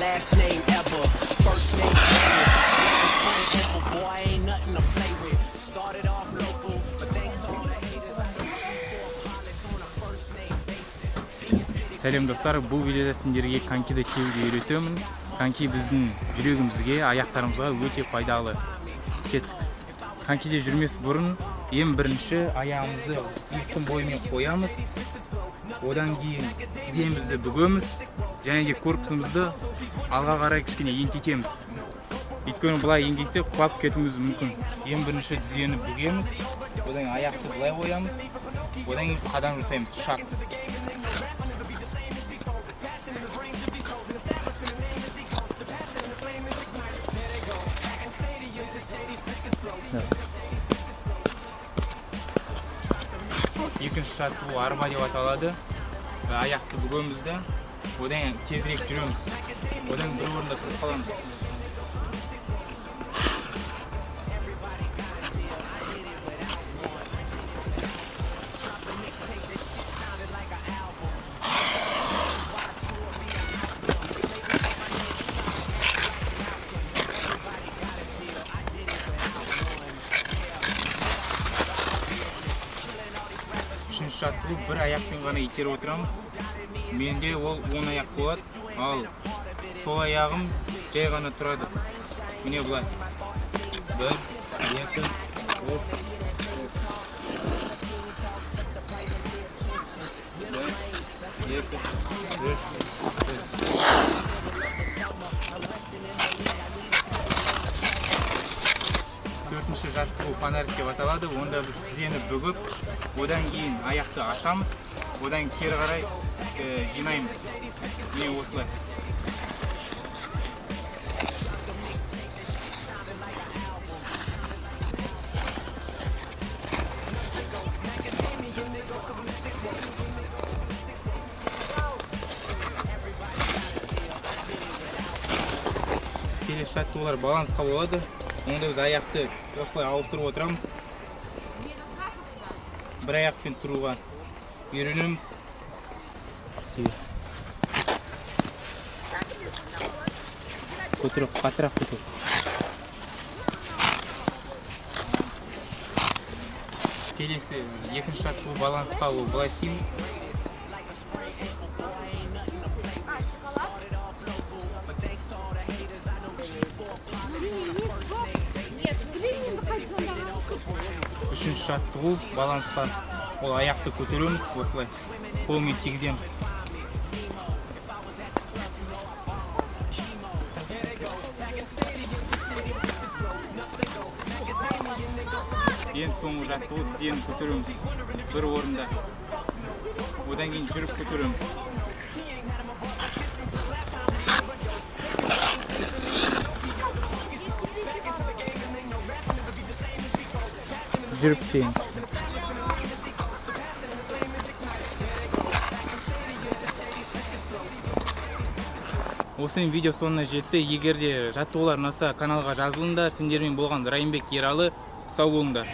last name ever, first name ever. Boy, ain't nothing to play with. Started off local, but thanks to all the haters, I don't shoot for pilots on a first name basis. Сәлем достар, бұл видеода сендерге конькиді теуге үйретемін. Коньки біздің жүрегімізге, аяқтарымызға өте пайдалы. Кеттік. Конькиде жүрмес бұрын ең бірінші аяғымызды иықтың бойымен қоямыз. Одан кейін тіземізді бүгеміз, және де корпусымызды алға қарай кішкене еңкейтеміз. Өйткені бұлай еңкейтсек құлап кетуіміз мүмкін. Ең бірінші тізені бүгеміз, одан аяқты бұлай қоямыз, одан кейін қадам жасаймыз, шаг. Екінші шарты бұл арба деп аталады. Аяқты бүгемізді, одан тезірек жүреміз. Одан бір орында тұрып қаламыз. Үшінші шарты бір аяқпен ғана итеріп отырамыз. Менде ол 10 аяқ болады, ал сол аяғым жай ғана тұрады. Міне бұлай. 1, 2, 4-ші жаттығу фонарик деп аталады. Онда біз тізені бүгіп, одан кейін аяқты ашамыз, одан кері қарай жинаймыз. Міне осылай. Келесі жаттығулар балансқа болады. Онда біз аяқты осылай ауыстырып отырамыз. Бір аяқпен тұруға үйренеміз. Көтеріп, қатырақ көтеріп. Келесі екінші жаттығу балансқа былай істейміз. Үшінші жаттығу балансқа, ол аяқты көтереміз, осылай қолмен тигіземіз. Ең соңғы жаттығу тізені көтереміз бір орында. Одан кейін жүріп көтереміз. Жүріп кейін. Осымен видео соңына жетті. Егер де жаттығулар ұнаса, каналға жазылыңдар. Сендермен болған Райымбек Ералы. Сау болыңдар.